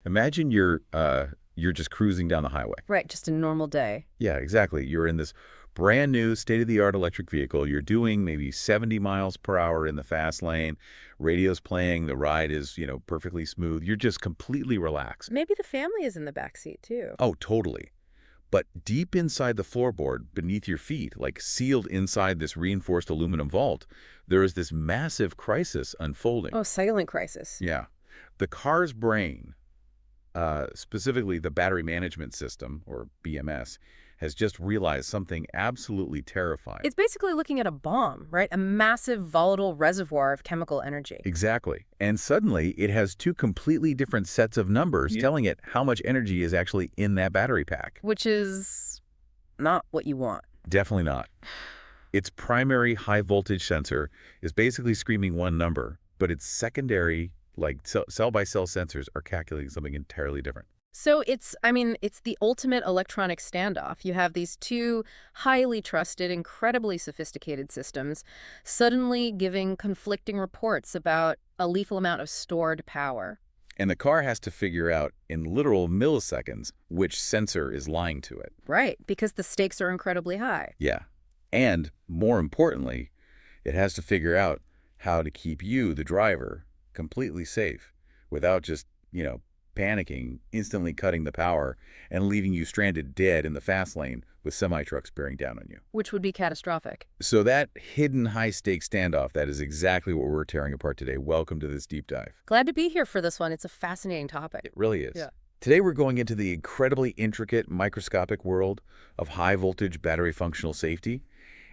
Imagine you're just cruising down the highway. Right, just a normal day. Yeah, exactly. You're in this brand new state-of-the-art electric vehicle. You're doing maybe 70 miles per hour in the fast lane. Radio's playing. The ride is, perfectly smooth. You're just completely relaxed. Maybe the family is in the back seat, too. Oh, totally. But deep inside the floorboard, beneath your feet, like sealed inside this reinforced aluminum vault, there is this massive crisis unfolding. Oh, silent crisis. Yeah. The car's brain, specifically the battery management system, or BMS, has just realized something absolutely terrifying. It's basically looking at a bomb, right? A massive volatile reservoir of chemical energy. Exactly. And suddenly, it has two completely different sets of numbers telling it how much energy is actually in that battery pack. Which is not what you want. Definitely not. Its primary high-voltage sensor is basically screaming one number, but its secondary, like cell-by-cell sensors, are calculating something entirely different. So it's the ultimate electronic standoff. You have these two highly trusted, incredibly sophisticated systems suddenly giving conflicting reports about a lethal amount of stored power. And the car has to figure out in literal milliseconds which sensor is lying to it. Right, because the stakes are incredibly high. Yeah. And more importantly, it has to figure out how to keep you, the driver, completely safe without just, panicking, instantly cutting the power, and leaving you stranded dead in the fast lane with semi-trucks bearing down on you. Which would be catastrophic. So that hidden high-stakes standoff, that is exactly what we're tearing apart today. Welcome to this deep dive. Glad to be here for this one. It's a fascinating topic. It really is. Yeah. Today we're going into the incredibly intricate, microscopic world of high-voltage battery functional safety,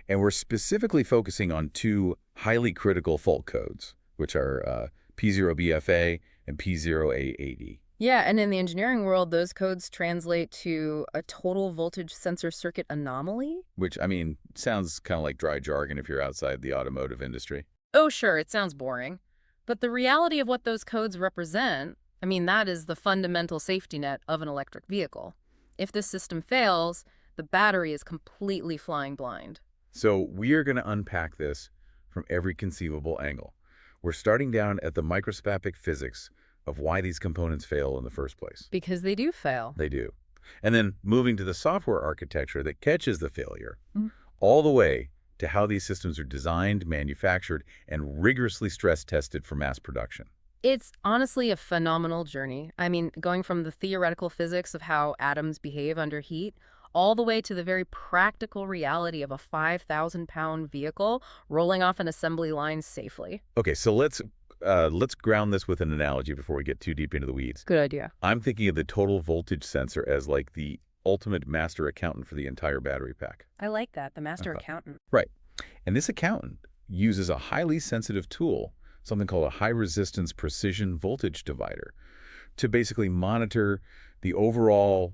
and we're specifically focusing on two highly critical fault codes, which are P0BFA and P0A8E. Yeah, and in the engineering world, those codes translate to a total voltage sensor circuit anomaly. Which, sounds kind of like dry jargon if you're outside the automotive industry. Oh, sure, it sounds boring. But the reality of what those codes represent, that is the fundamental safety net of an electric vehicle. If this system fails, the battery is completely flying blind. So we are going to unpack this from every conceivable angle. We're starting down at the microscopic physics of why these components fail in the first place. Because they do fail. They do. And then moving to the software architecture that catches the failure, all the way to how these systems are designed, manufactured, and rigorously stress-tested for mass production. It's honestly a phenomenal journey. Going from the theoretical physics of how atoms behave under heat all the way to the very practical reality of a 5,000-pound vehicle rolling off an assembly line safely. Okay, so let's ground this with an analogy before we get too deep into the weeds. Good idea. I'm thinking of the total voltage sensor as like the ultimate master accountant for the entire battery pack. I like that, the master accountant. Right. And this accountant uses a highly sensitive tool, something called a high-resistance precision voltage divider, to basically monitor the overall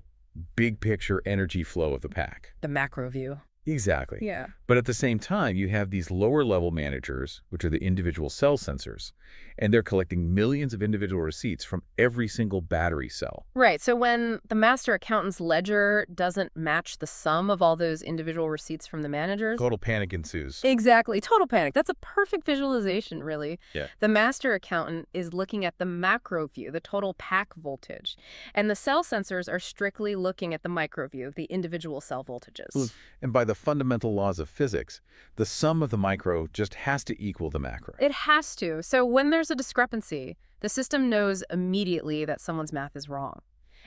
big-picture energy flow of the pack. The macro view. Exactly. Yeah. But at the same time, you have these lower-level managers, which are the individual cell sensors, and they're collecting millions of individual receipts from every single battery cell. Right. So when the master accountant's ledger doesn't match the sum of all those individual receipts from the managers... Total panic ensues. Exactly. Total panic. That's a perfect visualization, really. Yeah. The master accountant is looking at the macro view, the total pack voltage. And the cell sensors are strictly looking at the micro view, the individual cell voltages. And by the fundamental laws of physics, the sum of the micro just has to equal the macro. It has to. So when there's a discrepancy, the system knows immediately that someone's math is wrong.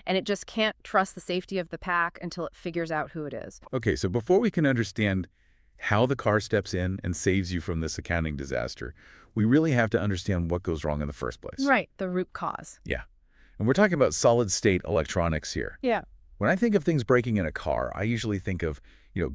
And it just can't trust the safety of the pack until it figures out who it is. Okay, so before we can understand how the car steps in and saves you from this accounting disaster, we really have to understand what goes wrong in the first place. Right, the root cause. Yeah. And we're talking about solid-state electronics here. Yeah. When I think of things breaking in a car, I usually think of,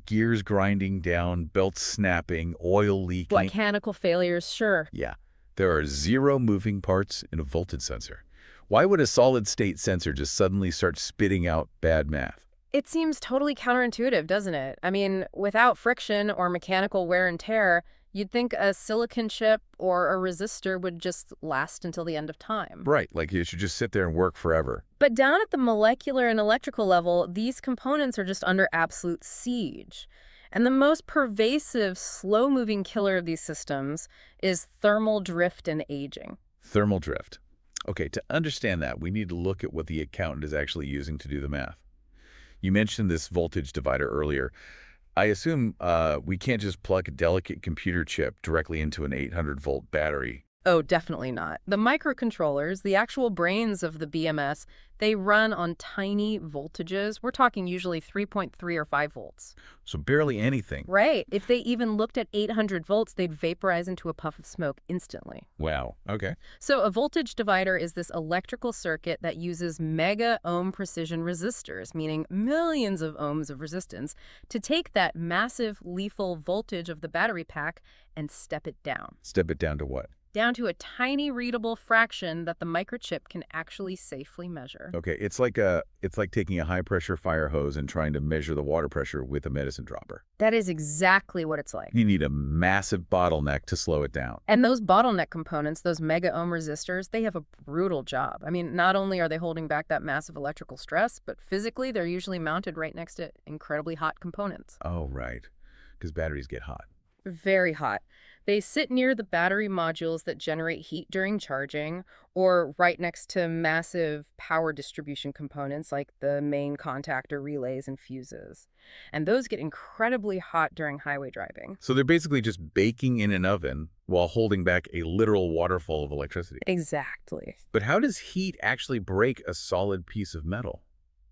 gears grinding down, belts snapping, oil leaking. Mechanical failures, sure. Yeah. There are 0 moving parts in a voltage sensor. Why would a solid-state sensor just suddenly start spitting out bad math? It seems totally counterintuitive, doesn't it? Without friction or mechanical wear and tear, you'd think a silicon chip or a resistor would just last until the end of time. Right, like it should just sit there and work forever. But down at the molecular and electrical level, these components are just under absolute siege. And the most pervasive, slow-moving killer of these systems is thermal drift and aging. Thermal drift. Okay, to understand that, we need to look at what the accountant is actually using to do the math. You mentioned this voltage divider earlier. I assume we can't just plug a delicate computer chip directly into an 800-volt battery. Oh, definitely not. The microcontrollers, the actual brains of the BMS, they run on tiny voltages. We're talking usually 3.3 or 5 volts. So barely anything. Right. If they even looked at 800 volts, they'd vaporize into a puff of smoke instantly. Wow. Okay. So a voltage divider is this electrical circuit that uses mega-ohm precision resistors, meaning millions of ohms of resistance, to take that massive lethal voltage of the battery pack and step it down. Step it down to what? Down to a tiny readable fraction that the microchip can actually safely measure. Okay, it's like taking a high-pressure fire hose and trying to measure the water pressure with a medicine dropper. That is exactly what it's like. You need a massive bottleneck to slow it down. And those bottleneck components, those mega-ohm resistors, they have a brutal job. I mean, not only are they holding back that massive electrical stress, but physically they're usually mounted right next to incredibly hot components. Oh, right, because batteries get hot. Very hot. They sit near the battery modules that generate heat during charging, or right next to massive power distribution components like the main contactor relays and fuses. And those get incredibly hot during highway driving. So they're basically just baking in an oven while holding back a literal waterfall of electricity. Exactly. But how does heat actually break a solid piece of metal?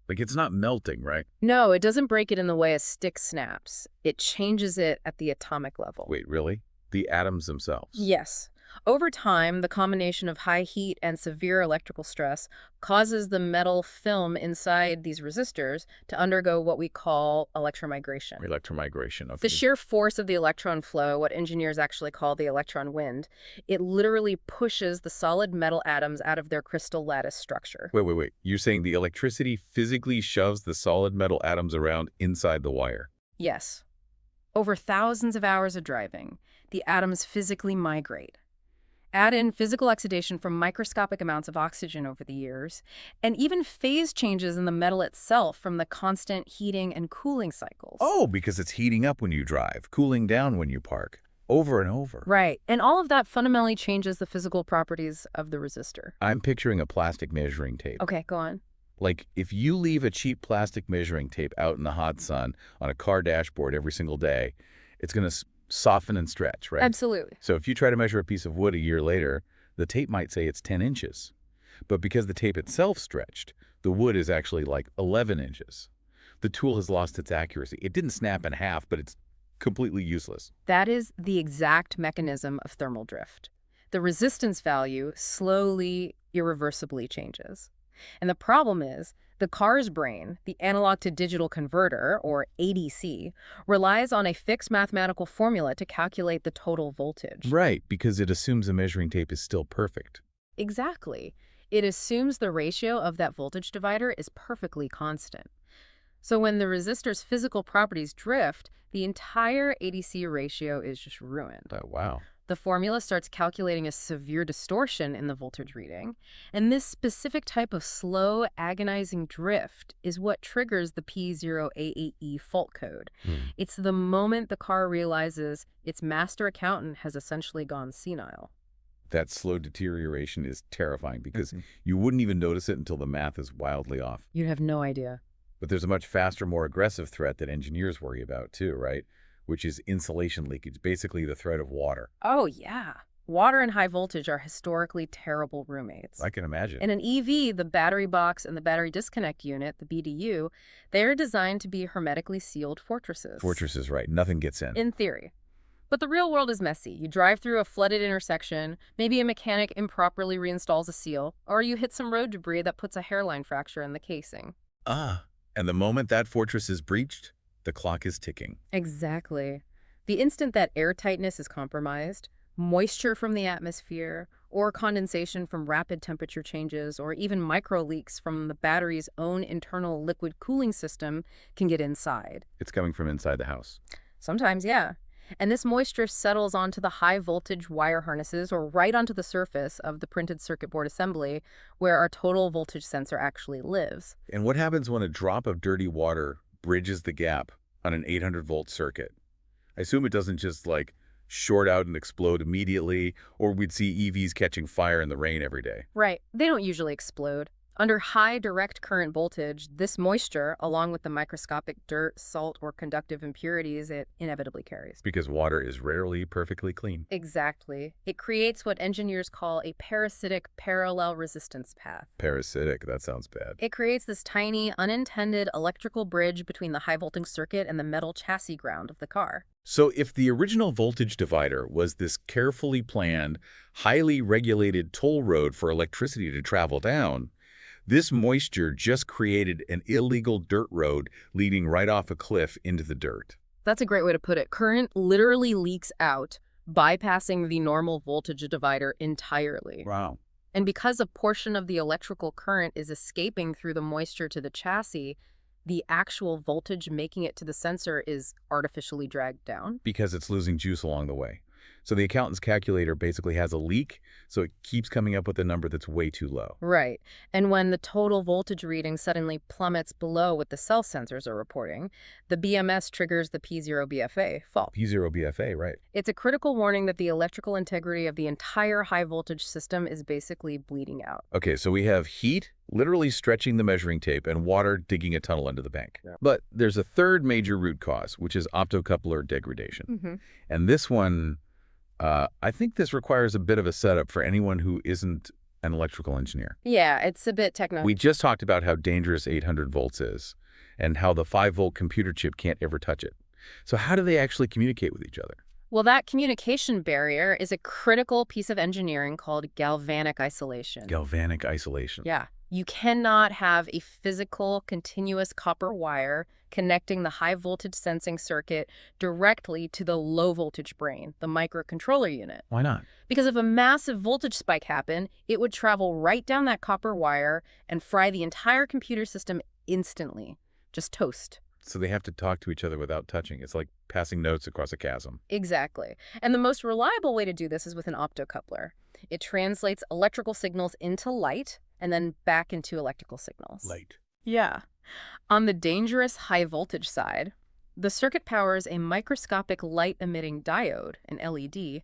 Like, it's not melting, right? No, it doesn't break it in the way a stick snaps. It changes it at the atomic level. Wait, really? The atoms themselves? Yes. Over time, the combination of high heat and severe electrical stress causes the metal film inside these resistors to undergo what we call electromigration. Electromigration, okay. The sheer force of the electron flow, what engineers actually call the electron wind, it literally pushes the solid metal atoms out of their crystal lattice structure. Wait. You're saying the electricity physically shoves the solid metal atoms around inside the wire? Yes. Over thousands of hours of driving, the atoms physically migrate. Add in physical oxidation from microscopic amounts of oxygen over the years, and even phase changes in the metal itself from the constant heating and cooling cycles. Oh, because it's heating up when you drive, cooling down when you park, over and over. Right, and all of that fundamentally changes the physical properties of the resistor. I'm picturing a plastic measuring tape. Okay, go on. Like, if you leave a cheap plastic measuring tape out in the hot sun on a car dashboard every single day, it's going to soften and stretch, right? Absolutely. So if you try to measure a piece of wood a year later, the tape might say it's 10 inches. But because the tape itself stretched, the wood is actually like 11 inches. The tool has lost its accuracy. It didn't snap in half, but it's completely useless. That is the exact mechanism of thermal drift. The resistance value slowly, irreversibly changes. And the problem is, the car's brain, the analog-to-digital converter, or ADC, relies on a fixed mathematical formula to calculate the total voltage. Right, because it assumes the measuring tape is still perfect. Exactly. It assumes the ratio of that voltage divider is perfectly constant. So when the resistor's physical properties drift, the entire ADC ratio is just ruined. Wow. The formula starts calculating a severe distortion in the voltage reading, and this specific type of slow, agonizing drift is what triggers the P0A8E fault code. It's the moment the car realizes its master accountant has essentially gone senile. That slow deterioration is terrifying because you wouldn't even notice it until the math is wildly off. You'd have no idea. But there's a much faster, more aggressive threat that engineers worry about too, right? Which is insulation leakage, basically the threat of water. Oh, yeah. Water and high voltage are historically terrible roommates. I can imagine. In an EV, the battery box and the battery disconnect unit, the BDU, they're designed to be hermetically sealed fortresses. Fortresses, right. Nothing gets in. In theory. But the real world is messy. You drive through a flooded intersection, maybe a mechanic improperly reinstalls a seal, or you hit some road debris that puts a hairline fracture in the casing. And the moment that fortress is breached, the clock is ticking. Exactly. The instant that airtightness is compromised, moisture from the atmosphere, or condensation from rapid temperature changes, or even micro leaks from the battery's own internal liquid cooling system can get inside. It's coming from inside the house. Sometimes, yeah. And this moisture settles onto the high voltage wire harnesses or right onto the surface of the printed circuit board assembly where our total voltage sensor actually lives. And what happens when a drop of dirty water bridges the gap on an 800-volt circuit? I assume it doesn't just, like, short out and explode immediately, or we'd see EVs catching fire in the rain every day. Right. They don't usually explode. Under high direct current voltage, this moisture, along with the microscopic dirt, salt, or conductive impurities it inevitably carries. Because water is rarely perfectly clean. Exactly. It creates what engineers call a parasitic parallel resistance path. Parasitic, that sounds bad. It creates this tiny, unintended electrical bridge between the high-voltage circuit and the metal chassis ground of the car. So if the original voltage divider was this carefully planned, highly regulated toll road for electricity to travel down, this moisture just created an illegal dirt road leading right off a cliff into the dirt. That's a great way to put it. Current literally leaks out, bypassing the normal voltage divider entirely. Wow. And because a portion of the electrical current is escaping through the moisture to the chassis, the actual voltage making it to the sensor is artificially dragged down. Because it's losing juice along the way. So the accountant's calculator basically has a leak, so it keeps coming up with a number that's way too low. Right. And when the total voltage reading suddenly plummets below what the cell sensors are reporting, the BMS triggers the P0BFA fault. P0BFA, right. It's a critical warning that the electrical integrity of the entire high-voltage system is basically bleeding out. Okay, so we have heat literally stretching the measuring tape and water digging a tunnel under the bank. Yeah. But there's a third major root cause, which is optocoupler degradation. And this one, I think this requires a bit of a setup for anyone who isn't an electrical engineer. Yeah, it's a bit technical. We just talked about how dangerous 800 volts is and how the 5-volt computer chip can't ever touch it. So how do they actually communicate with each other? Well, that communication barrier is a critical piece of engineering called galvanic isolation. Galvanic isolation. Yeah. You cannot have a physical, continuous copper wire connecting the high-voltage sensing circuit directly to the low-voltage brain, the microcontroller unit. Why not? Because if a massive voltage spike happened, it would travel right down that copper wire and fry the entire computer system instantly. Just toast. So they have to talk to each other without touching. It's like passing notes across a chasm. Exactly. And the most reliable way to do this is with an optocoupler. It translates electrical signals into light and then back into electrical signals. Light. Yeah. On the dangerous high-voltage side, the circuit powers a microscopic light-emitting diode, an LED.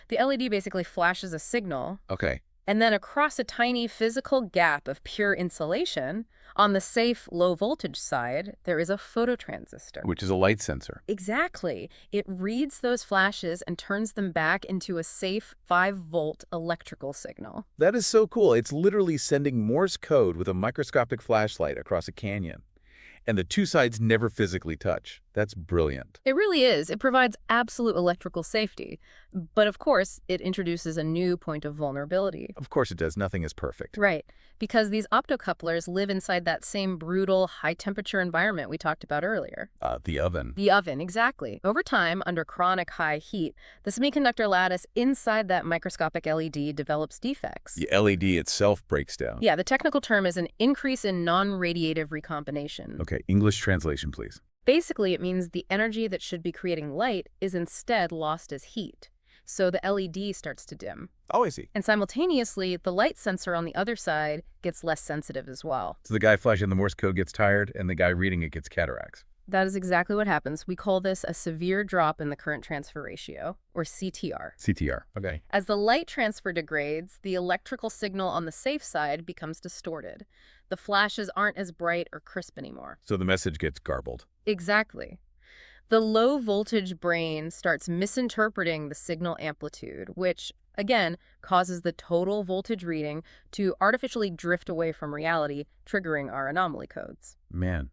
The LED basically flashes a signal. Okay. And then across a tiny physical gap of pure insulation, on the safe low-voltage side, there is a phototransistor. Which is a light sensor. Exactly. It reads those flashes and turns them back into a safe 5-volt electrical signal. That is so cool. It's literally sending Morse code with a microscopic flashlight across a canyon. And the two sides never physically touch. That's brilliant. It really is. It provides absolute electrical safety. But of course, it introduces a new point of vulnerability. Of course it does. Nothing is perfect. Right. Because these optocouplers live inside that same brutal, high-temperature environment we talked about earlier. The oven. The oven, exactly. Over time, under chronic high heat, the semiconductor lattice inside that microscopic LED develops defects. The LED itself breaks down. Yeah, the technical term is an increase in non-radiative recombination. Okay, English translation, please. Basically, it means the energy that should be creating light is instead lost as heat. So the LED starts to dim. Oh, I see. And simultaneously, the light sensor on the other side gets less sensitive as well. So the guy flashing the Morse code gets tired, and the guy reading it gets cataracts. That is exactly what happens. We call this a severe drop in the current transfer ratio, or CTR. CTR, okay. As the light transfer degrades, the electrical signal on the safe side becomes distorted. The flashes aren't as bright or crisp anymore. So the message gets garbled. Exactly. The low-voltage brain starts misinterpreting the signal amplitude, which, again, causes the total voltage reading to artificially drift away from reality, triggering our anomaly codes. Man.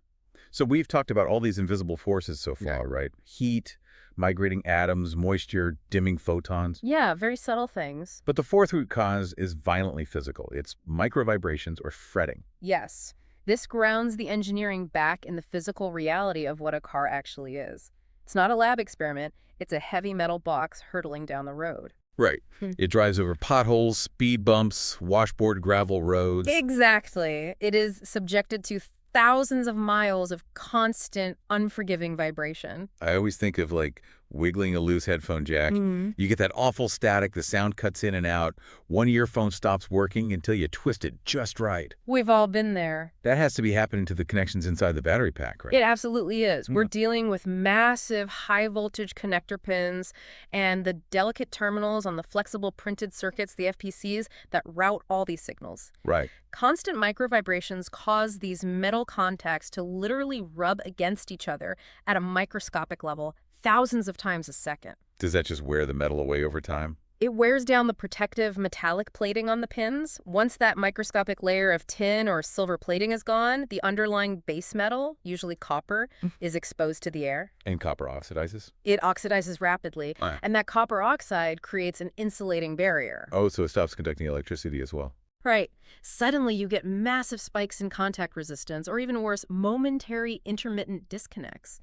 So we've talked about all these invisible forces so far, right? Heat, migrating atoms, moisture, dimming photons. Yeah, very subtle things. But the fourth root cause is violently physical. It's microvibrations or fretting. Yes. This grounds the engineering back in the physical reality of what a car actually is. It's not a lab experiment. It's a heavy metal box hurtling down the road. Right. It drives over potholes, speed bumps, washboard gravel roads. Exactly. It is subjected to thousands of miles of constant, unforgiving vibration. I always think of like wiggling a loose headphone jack. Mm. You get that awful static, the sound cuts in and out. One earphone stops working until you twist it just right. We've all been there. That has to be happening to the connections inside the battery pack, right? It absolutely is. We're dealing with massive high-voltage connector pins and the delicate terminals on the flexible printed circuits, the FPCs, that route all these signals. Right. Constant microvibrations cause these metal contacts to literally rub against each other at a microscopic level, thousands of times a second. Does that just wear the metal away over time? It wears down the protective metallic plating on the pins. Once that microscopic layer of tin or silver plating is gone, the underlying base metal, usually copper, is exposed to the air. And copper oxidizes? It oxidizes rapidly, and that copper oxide creates an insulating barrier. Oh, so it stops conducting electricity as well. Right. Suddenly, you get massive spikes in contact resistance, or even worse, momentary intermittent disconnects.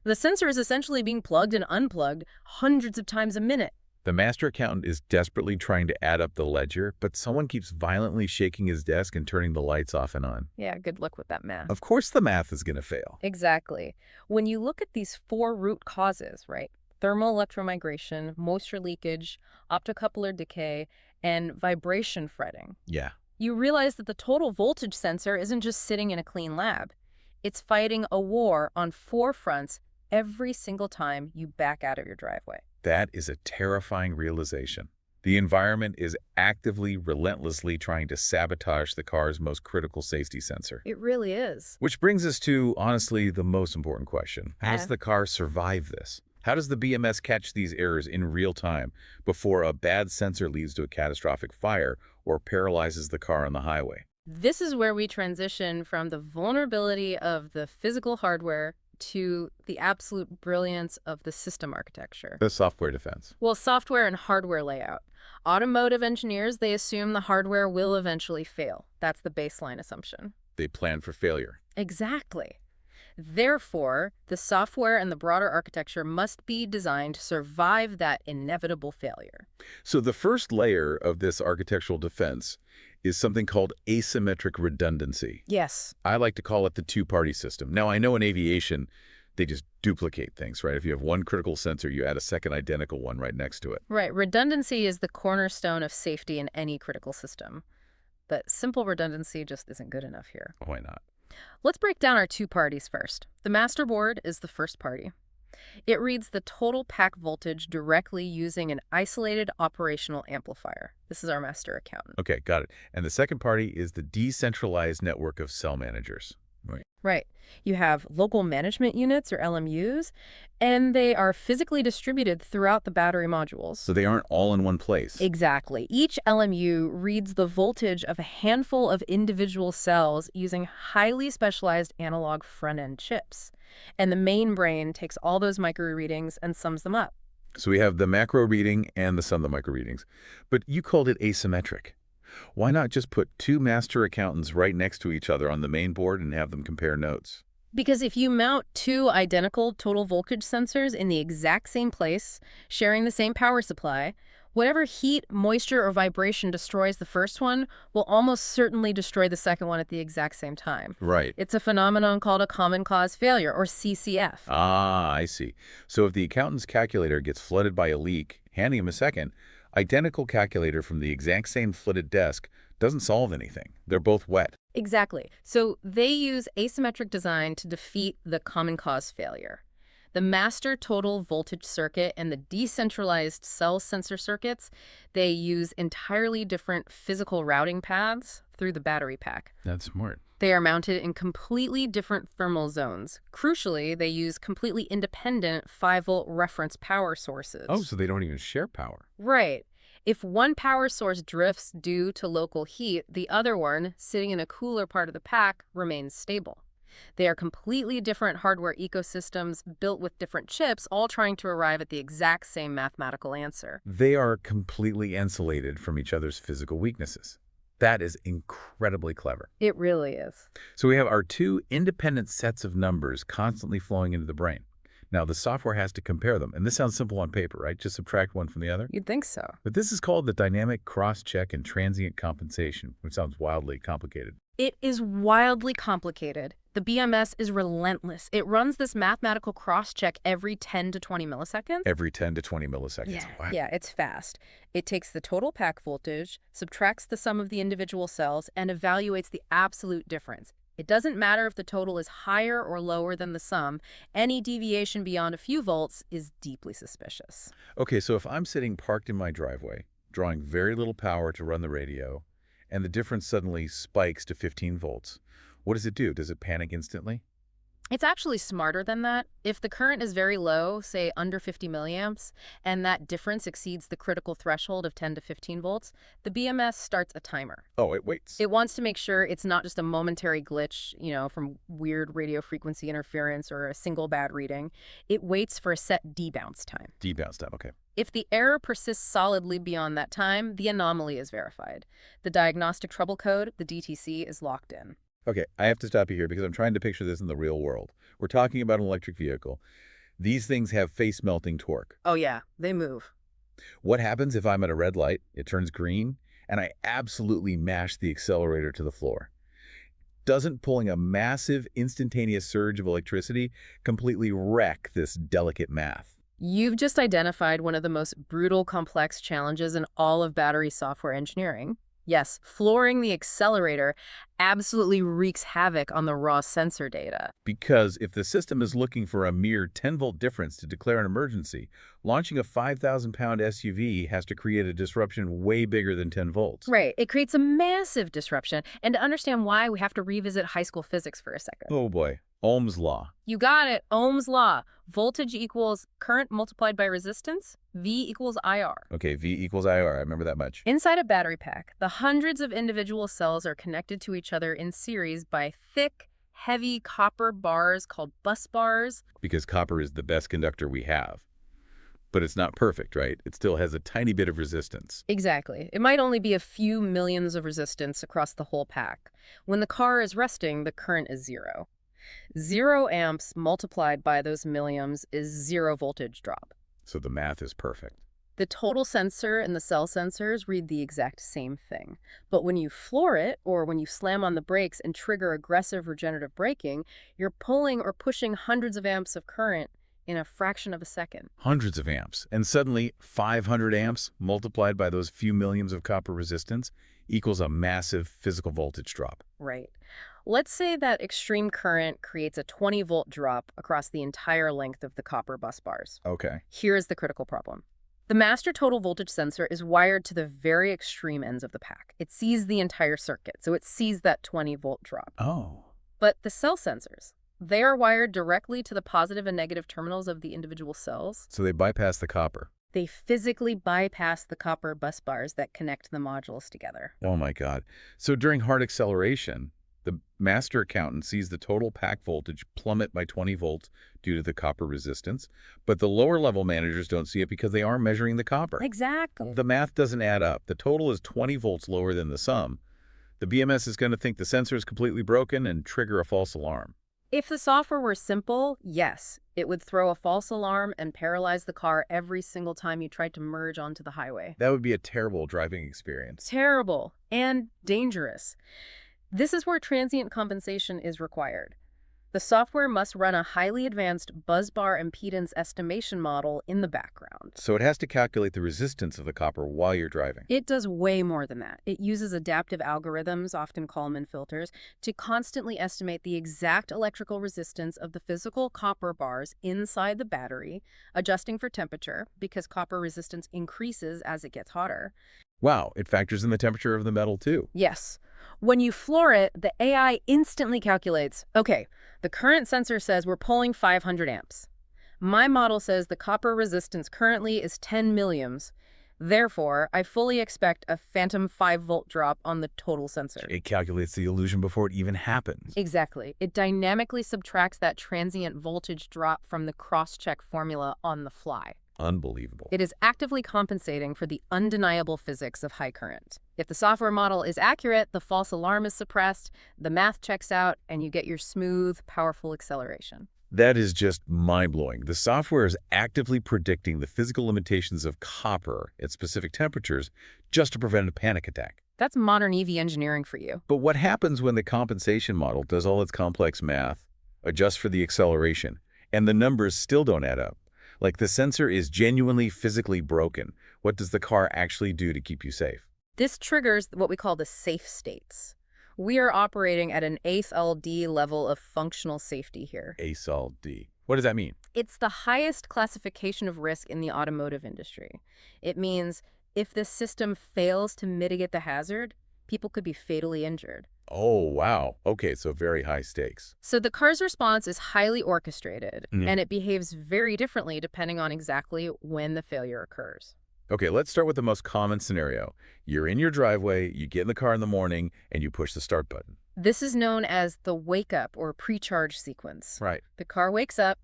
The sensor is essentially being plugged and unplugged hundreds of times a minute. The master accountant is desperately trying to add up the ledger, but someone keeps violently shaking his desk and turning the lights off and on. Yeah, good luck with that math. Of course the math is going to fail. Exactly. When you look at these 4 root causes, right? Thermal electromigration, moisture leakage, optocoupler decay, and vibration fretting. Yeah. You realize that the total voltage sensor isn't just sitting in a clean lab. It's fighting a war on 4 fronts every single time you back out of your driveway. That is a terrifying realization. The environment is actively, relentlessly trying to sabotage the car's most critical safety sensor. It really is. Which brings us to, honestly, the most important question. How does the car survive this? How does the BMS catch these errors in real time before a bad sensor leads to a catastrophic fire or paralyzes the car on the highway? This is where we transition from the vulnerability of the physical hardware to the absolute brilliance of the system architecture. The software defense. Well, software and hardware layout. Automotive engineers, they assume the hardware will eventually fail. That's the baseline assumption. They plan for failure. Exactly. Therefore, the software and the broader architecture must be designed to survive that inevitable failure. So the first layer of this architectural defense is something called asymmetric redundancy. Yes. I like to call it the two-party system. Now, I know in aviation, they just duplicate things, right? If you have one critical sensor, you add a second identical one right next to it. Right. Redundancy is the cornerstone of safety in any critical system. But simple redundancy just isn't good enough here. Why not? Let's break down our 2 parties first. The master board is the first party. It reads the total pack voltage directly using an isolated operational amplifier. This is our master accountant. Okay, got it. And the second party is the decentralized network of cell managers. Right. You have local management units, or LMUs, and they are physically distributed throughout the battery modules. So they aren't all in one place. Exactly. Each LMU reads the voltage of a handful of individual cells using highly specialized analog front-end chips. And the main brain takes all those micro readings and sums them up. So we have the macro reading and the sum of the micro readings. But you called it asymmetric. Why not just put 2 master accountants right next to each other on the main board and have them compare notes? Because if you mount 2 identical total voltage sensors in the exact same place, sharing the same power supply, whatever heat, moisture, or vibration destroys the first one will almost certainly destroy the second one at the exact same time. Right. It's a phenomenon called a common cause failure, or CCF. Ah, I see. So if the accountant's calculator gets flooded by a leak, handing him a second, identical calculator from the exact same flooded desk doesn't solve anything. They're both wet. Exactly. So they use asymmetric design to defeat the common cause failure. The master total voltage circuit and the decentralized cell sensor circuits, they use entirely different physical routing paths through the battery pack. That's smart. They are mounted in completely different thermal zones. Crucially, they use completely independent 5-volt reference power sources. Oh, so they don't even share power. Right. If one power source drifts due to local heat, the other one, sitting in a cooler part of the pack, remains stable. They are completely different hardware ecosystems built with different chips, all trying to arrive at the exact same mathematical answer. They are completely insulated from each other's physical weaknesses. That is incredibly clever. It really is. So we have our 2 independent sets of numbers constantly flowing into the brain. Now, the software has to compare them. And this sounds simple on paper, right? Just subtract one from the other. You'd think so. But this is called the dynamic cross-check and transient compensation, which sounds wildly complicated. It is wildly complicated. The BMS is relentless. It runs this mathematical cross-check every 10 to 20 milliseconds. Every 10 to 20 milliseconds. Yeah, What? yeah, it's fast. It takes the total pack voltage, subtracts the sum of the individual cells, and evaluates the absolute difference. It doesn't matter if the total is higher or lower than the sum. Any deviation beyond a few volts is deeply suspicious. Okay, so if I'm sitting parked in my driveway, drawing very little power to run the radio, and the difference suddenly spikes to 15 volts, what does it do? Does it panic instantly? It's actually smarter than that. If the current is very low, say under 50 milliamps, and that difference exceeds the critical threshold of 10 to 15 volts, the BMS starts a timer. Oh, it waits. It wants to make sure it's not just a momentary glitch, from weird radio frequency interference or a single bad reading. It waits for a set debounce time. Debounce time, okay. If the error persists solidly beyond that time, the anomaly is verified. The diagnostic trouble code, the DTC, is locked in. Okay, I have to stop you here because I'm trying to picture this in the real world. We're talking about an electric vehicle. These things have face-melting torque. Oh yeah, they move. What happens if I'm at a red light, it turns green, and I absolutely mash the accelerator to the floor? Doesn't pulling a massive, instantaneous surge of electricity completely wreck this delicate math? You've just identified one of the most brutal, complex challenges in all of battery software engineering. Yes, flooring the accelerator absolutely wreaks havoc on the raw sensor data. Because if the system is looking for a mere 10-volt difference to declare an emergency, launching a 5,000-pound SUV has to create a disruption way bigger than 10 volts. Right. It creates a massive disruption. And to understand why, we have to revisit high school physics for a second. Oh boy, Ohm's law. You got it. Ohm's law. Voltage equals current multiplied by resistance. V equals IR. Okay, V equals IR. I remember that much. Inside a battery pack, the hundreds of individual cells are connected to each other in series by thick, heavy copper bars called bus bars. Because copper is the best conductor we have. But it's not perfect, right? It still has a tiny bit of resistance. Exactly. It might only be a few millions of resistance across the whole pack. When the car is resting, the current is 0. 0 amps multiplied by those milliams is 0 voltage drop. So the math is perfect. The total sensor and the cell sensors read the exact same thing. But when you floor it, or when you slam on the brakes and trigger aggressive regenerative braking, you're pulling or pushing hundreds of amps of current in a fraction of a second. Hundreds of amps. And suddenly, 500 amps multiplied by those few millions of copper resistance equals a massive physical voltage drop. Right. Let's say that extreme current creates a 20-volt drop across the entire length of the copper bus bars. Okay. Here's the critical problem. The master total voltage sensor is wired to the very extreme ends of the pack. It sees the entire circuit, so it sees that 20-volt drop. Oh. But the cell sensors, they are wired directly to the positive and negative terminals of the individual cells. So they bypass the copper. They physically bypass the copper bus bars that connect the modules together. Oh my God. So during hard acceleration, the master accountant sees the total pack voltage plummet by 20 volts due to the copper resistance, but the lower level managers don't see it because they aren't measuring the copper. Exactly. The math doesn't add up. The total is 20 volts lower than the sum. The BMS is going to think the sensor is completely broken and trigger a false alarm. If the software were simple, yes, it would throw a false alarm and paralyze the car every single time you tried to merge onto the highway. That would be a terrible driving experience. Terrible and dangerous. This is where transient compensation is required. The software must run a highly advanced busbar impedance estimation model in the background. So it has to calculate the resistance of the copper while you're driving. It does way more than that. It uses adaptive algorithms, often Kalman filters, to constantly estimate the exact electrical resistance of the physical copper bars inside the battery, adjusting for temperature, because copper resistance increases as it gets hotter. Wow, it factors in the temperature of the metal too. Yes. When you floor it, the AI instantly calculates, okay, the current sensor says we're pulling 500 amps. My model says the copper resistance currently is 10 milliamps. Therefore, I fully expect a phantom 5-volt drop on the total sensor. It calculates the illusion before it even happens. Exactly. It dynamically subtracts that transient voltage drop from the cross-check formula on the fly. Unbelievable. It is actively compensating for the undeniable physics of high current. If the software model is accurate, the false alarm is suppressed, the math checks out, and you get your smooth, powerful acceleration. That is just mind-blowing. The software is actively predicting the physical limitations of copper at specific temperatures just to prevent a panic attack. That's modern EV engineering for you. But what happens when the compensation model does all its complex math, adjusts for the acceleration, and the numbers still don't add up? Like the sensor is genuinely physically broken. What does the car actually do to keep you safe? This triggers what we call the safe states. We are operating at an ASIL-D level of functional safety here. ASIL-D. What does that mean? It's the highest classification of risk in the automotive industry. It means if this system fails to mitigate the hazard, people could be fatally injured. Oh, wow. Okay, so very high stakes. So the car's response is highly orchestrated, Mhm. and it behaves very differently depending on exactly when the failure occurs. Okay, let's start with the most common scenario. You're in your driveway, you get in the car in the morning, and you push the start button. This is known as the wake-up or pre-charge sequence. Right. The car wakes up,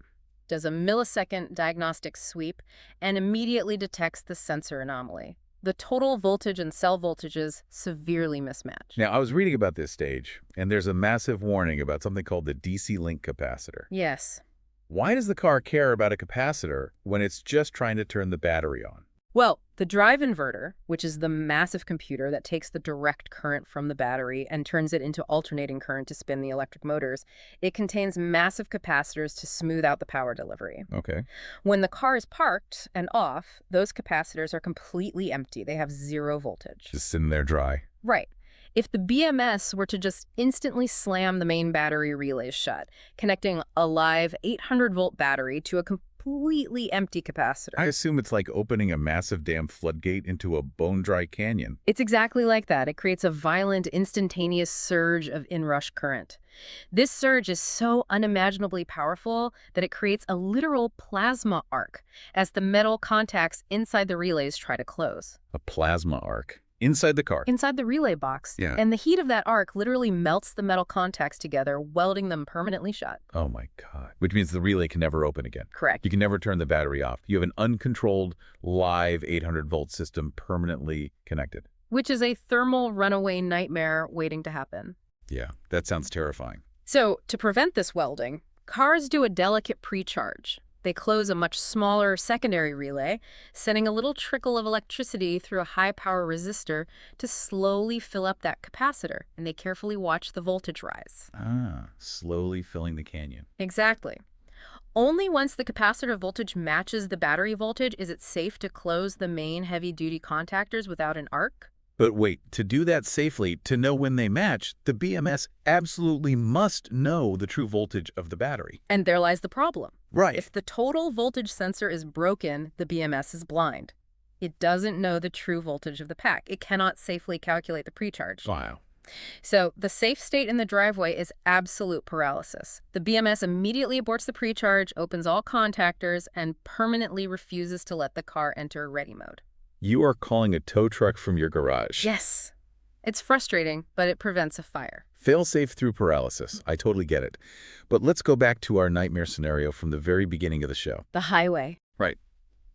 does a millisecond diagnostic sweep, and immediately detects the sensor anomaly. The total voltage and cell voltages severely mismatch. Now, I was reading about this stage, and there's a massive warning about something called the DC link capacitor. Yes. Why does the car care about a capacitor when it's just trying to turn the battery on? Well, the drive inverter, which is the massive computer that takes the direct current from the battery and turns it into alternating current to spin the electric motors, it contains massive capacitors to smooth out the power delivery. Okay. When the car is parked and off, those capacitors are completely empty. They have zero voltage. Just sitting there dry. Right. If the BMS were to just instantly slam the main battery relays shut, connecting a live 800-volt battery to a completely empty capacitor. I assume it's like opening a massive damn floodgate into a bone-dry canyon. It's exactly like that. It creates a violent, instantaneous surge of inrush current. This surge is so unimaginably powerful that it creates a literal plasma arc as the metal contacts inside the relays try to close. A plasma arc. Inside the car. Inside the relay box. Yeah. And the heat of that arc literally melts the metal contacts together, welding them permanently shut. Oh my God. Which means the relay can never open again. Correct. You can never turn the battery off. You have an uncontrolled, live 800-volt system permanently connected. Which is a thermal runaway nightmare waiting to happen. Yeah, that sounds terrifying. So, to prevent this welding, cars do a delicate pre-charge. They close a much smaller secondary relay, sending a little trickle of electricity through a high-power resistor to slowly fill up that capacitor, and they carefully watch the voltage rise. Ah, slowly filling the canyon. Exactly. Only once the capacitor voltage matches the battery voltage is it safe to close the main heavy-duty contactors without an arc. But wait, to do that safely, to know when they match, the BMS absolutely must know the true voltage of the battery. And there lies the problem. Right. If the total voltage sensor is broken, the BMS is blind. It doesn't know the true voltage of the pack. It cannot safely calculate the pre-charge. Wow. So the safe state in the driveway is absolute paralysis. The BMS immediately aborts the pre-charge, opens all contactors, and permanently refuses to let the car enter ready mode. You are calling a tow truck from your garage. Yes. It's frustrating, but it prevents a fire. Fail-safe through paralysis. I totally get it. But let's go back to our nightmare scenario from the very beginning of the show. The highway. Right.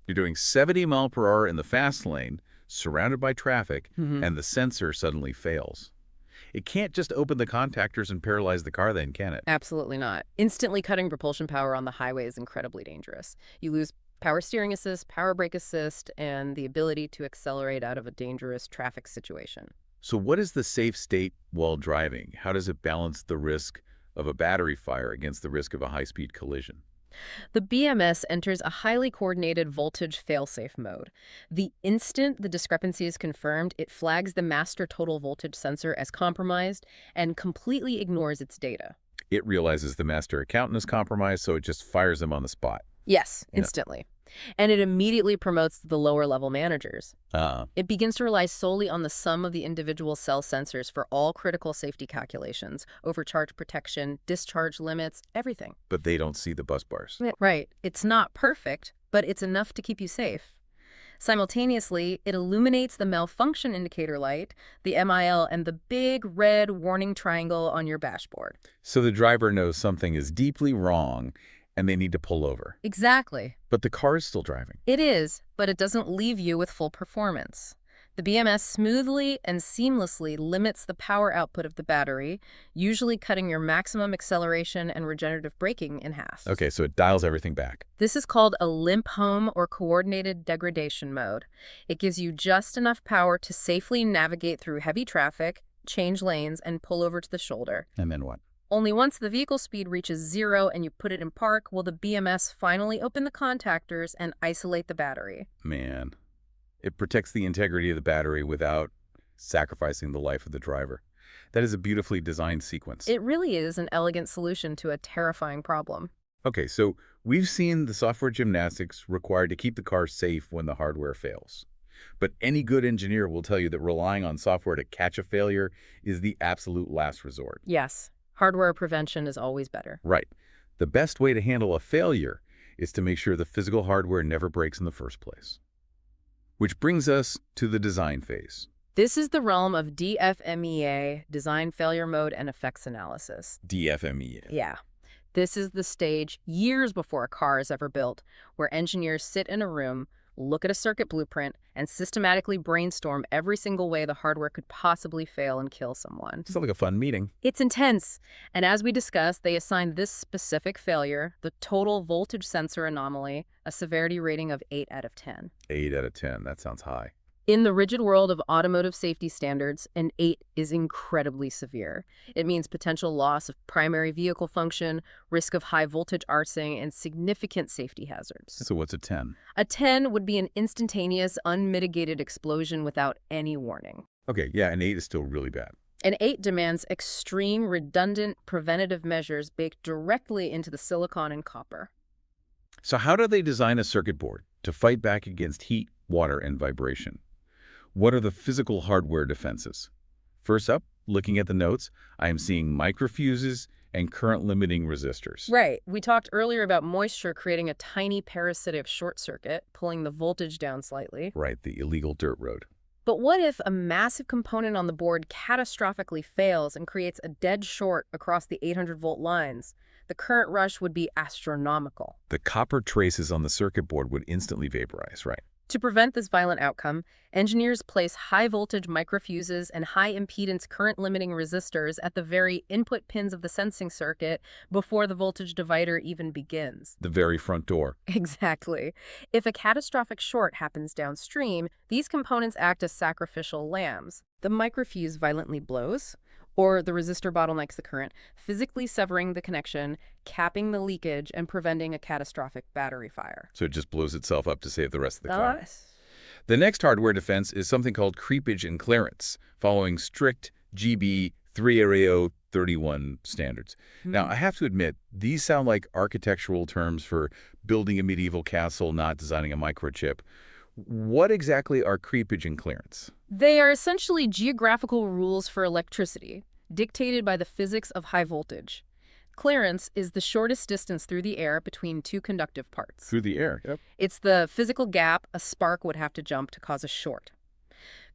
You're doing 70 miles per hour in the fast lane, surrounded by traffic, and the sensor suddenly fails. It can't just open the contactors and paralyze the car then, can it? Absolutely not. Instantly cutting propulsion power on the highway is incredibly dangerous. You lose power steering assist, power brake assist, and the ability to accelerate out of a dangerous traffic situation. So what is the safe state while driving? How does it balance the risk of a battery fire against the risk of a high-speed collision? The BMS enters a highly coordinated voltage failsafe mode. The instant the discrepancy is confirmed, it flags the master total voltage sensor as compromised and completely ignores its data. It realizes the master accountant is compromised, so it just fires them on the spot. Yes, instantly. And it immediately promotes the lower-level managers. It begins to rely solely on the sum of the individual cell sensors for all critical safety calculations, overcharge protection, discharge limits, everything. But they don't see the bus bars. Right. It's not perfect, but it's enough to keep you safe. Simultaneously, it illuminates the malfunction indicator light, the MIL, and the big red warning triangle on your dashboard. So the driver knows something is deeply wrong and they need to pull over. Exactly. But the car is still driving. It is, but it doesn't leave you with full performance. The BMS smoothly and seamlessly limits the power output of the battery, usually cutting your maximum acceleration and regenerative braking in half. Okay, so it dials everything back. This is called a limp home or coordinated degradation mode. It gives you just enough power to safely navigate through heavy traffic, change lanes, and pull over to the shoulder. And then what? Only once the vehicle speed reaches 0 and you put it in park will the BMS finally open the contactors and isolate the battery. Man, it protects the integrity of the battery without sacrificing the life of the driver. That is a beautifully designed sequence. It really is an elegant solution to a terrifying problem. Okay, so we've seen the software gymnastics required to keep the car safe when the hardware fails. But any good engineer will tell you that relying on software to catch a failure is the absolute last resort. Yes, hardware prevention is always better. Right. The best way to handle a failure is to make sure the physical hardware never breaks in the first place. Which brings us to the design phase. This is the realm of DFMEA, design failure mode and effects analysis. DFME. Yeah. This is the stage years before a car is ever built, where engineers sit in a room, look at a circuit blueprint, and systematically brainstorm every single way the hardware could possibly fail and kill someone. Sounds like a fun meeting. It's intense, and as we discussed, they assign this specific failure, the total voltage sensor anomaly, a severity rating of 8 out of 10. 8 out of 10. That sounds high. In the rigid world of automotive safety standards, an 8 is incredibly severe. It means potential loss of primary vehicle function, risk of high voltage arcing, and significant safety hazards. So what's a 10? A 10 would be an instantaneous, unmitigated explosion without any warning. Okay, yeah, an 8 is still really bad. An 8 demands extreme, redundant, preventative measures baked directly into the silicon and copper. So how do they design a circuit board to fight back against heat, water, and vibration? What are the physical hardware defenses? First up, looking at the notes, I am seeing microfuses and current-limiting resistors. Right. We talked earlier about moisture creating a tiny parasitic short circuit, pulling the voltage down slightly. Right, the illegal dirt road. But what if a massive component on the board catastrophically fails and creates a dead short across the 800-volt lines? The current rush would be astronomical. The copper traces on the circuit board would instantly vaporize, right? To prevent this violent outcome, engineers place high-voltage microfuses and high-impedance current-limiting resistors at the very input pins of the sensing circuit before the voltage divider even begins. The very front door. Exactly. If a catastrophic short happens downstream, these components act as sacrificial lambs. The microfuse violently blows, or the resistor bottlenecks the current, physically severing the connection, capping the leakage, and preventing a catastrophic battery fire. So it just blows itself up to save the rest of the car. The next hardware defense is something called creepage and clearance, following strict GB 3A031 standards. Now, I have to admit, these sound like architectural terms for building a medieval castle, not designing a microchip. What exactly are creepage and clearance? They are essentially geographical rules for electricity, dictated by the physics of high voltage. Clearance is the shortest distance through the air between two conductive parts. Through the air, yep. It's the physical gap a spark would have to jump to cause a short.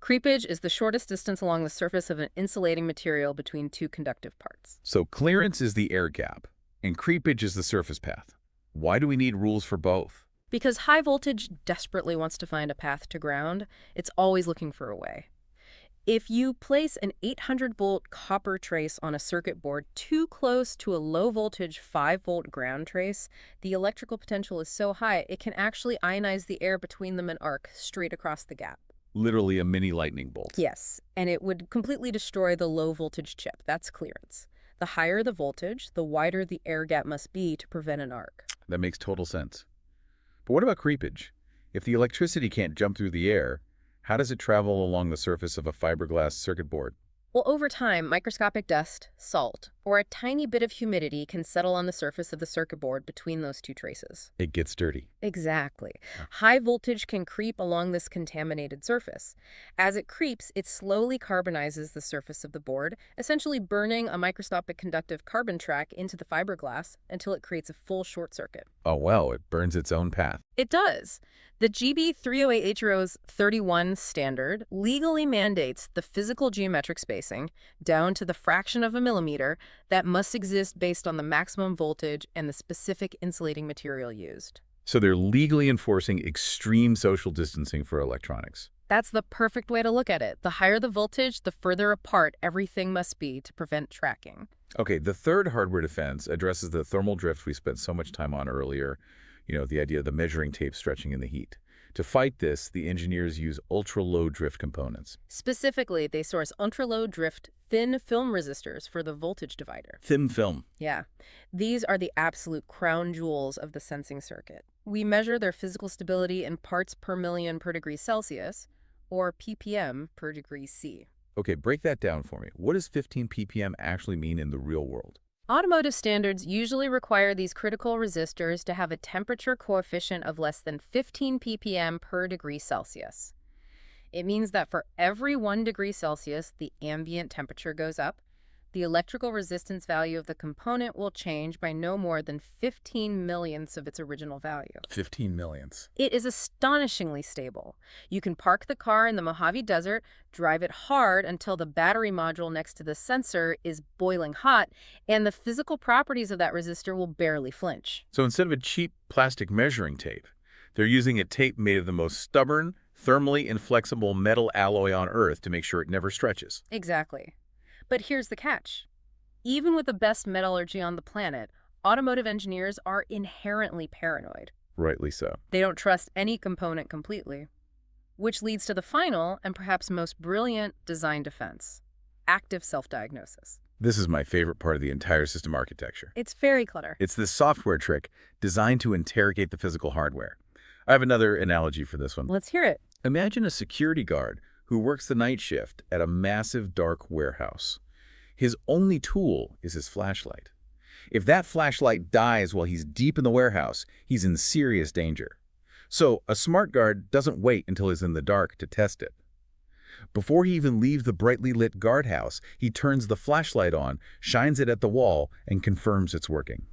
Creepage is the shortest distance along the surface of an insulating material between two conductive parts. So clearance is the air gap, and creepage is the surface path. Why do we need rules for both? Because high voltage desperately wants to find a path to ground, it's always looking for a way. If you place an 800-volt copper trace on a circuit board too close to a low-voltage 5-volt ground trace, the electrical potential is so high it can actually ionize the air between them and arc straight across the gap. Literally a mini lightning bolt. Yes, and it would completely destroy the low-voltage chip. That's clearance. The higher the voltage, the wider the air gap must be to prevent an arc. That makes total sense. But what about creepage? If the electricity can't jump through the air, how does it travel along the surface of a fiberglass circuit board? Well, over time, microscopic dust, salt, or a tiny bit of humidity can settle on the surface of the circuit board between those two traces. It gets dirty. Exactly. High voltage can creep along this contaminated surface. As it creeps, it slowly carbonizes the surface of the board, essentially burning a microscopic conductive carbon track into the fiberglass until it creates a full short circuit. Oh, wow, it burns its own path. It does. The GB 308H 31 standard legally mandates the physical geometric spacing, down to the fraction of a millimeter, that must exist based on the maximum voltage and the specific insulating material used. So they're legally enforcing extreme social distancing for electronics. That's the perfect way to look at it. The higher the voltage, the further apart everything must be to prevent tracking. Okay, the third hardware defense addresses the thermal drift we spent so much time on earlier, the idea of the measuring tape stretching in the heat. To fight this, the engineers use ultra-low drift components. Specifically, they source ultra-low drift thin film resistors for the voltage divider. Thin film. Yeah, these are the absolute crown jewels of the sensing circuit. We measure their physical stability in parts per million per degree Celsius, or ppm per degree C. Okay, break that down for me. What does 15 ppm actually mean in the real world? Automotive standards usually require these critical resistors to have a temperature coefficient of less than 15 ppm per degree Celsius. It means that for every 1 degree Celsius, the ambient temperature goes up. The electrical resistance value of the component will change by no more than 15 millionths of its original value. 15 millionths. It is astonishingly stable. You can park the car in the Mojave Desert, drive it hard until the battery module next to the sensor is boiling hot, and the physical properties of that resistor will barely flinch. So instead of a cheap plastic measuring tape, they're using a tape made of the most stubborn, thermally inflexible metal alloy on Earth to make sure it never stretches. Exactly. But here's the catch. Even with the best metallurgy on the planet, automotive engineers are inherently paranoid. Rightly so. They don't trust any component completely. Which leads to the final and perhaps most brilliant design defense: active self-diagnosis. This is my favorite part of the entire system architecture. It's very clever. It's this software trick designed to interrogate the physical hardware. I have another analogy for this one. Let's hear it. Imagine a security guard who works the night shift at a massive dark warehouse. His only tool is his flashlight. If that flashlight dies while he's deep in the warehouse, he's in serious danger. So a smart guard doesn't wait until he's in the dark to test it. Before he even leaves the brightly lit guardhouse, he turns the flashlight on, shines it at the wall, and confirms it's working.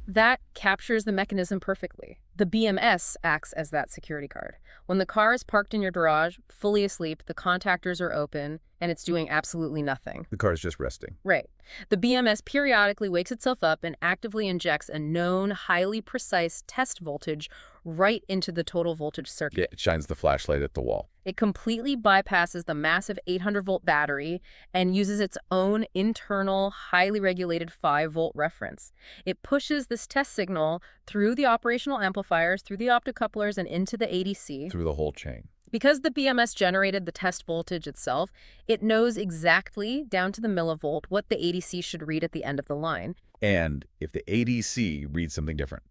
That captures the mechanism perfectly. The BMS acts as that security guard. When the car is parked in your garage, fully asleep, the contactors are open, and it's doing absolutely nothing. The car's just resting. Right. The BMS periodically wakes itself up and actively injects a known, highly precise test voltage right into the total voltage circuit. Yeah, it shines the flashlight at the wall. It completely bypasses the massive 800-volt battery and uses its own internal, highly regulated 5-volt reference. It pushes this test signal through the operational amplifiers, through the optocouplers, and into the ADC. Through the whole chain. Because the BMS generated the test voltage itself, it knows exactly, down to the millivolt, what the ADC should read at the end of the line. And if the ADC reads something different,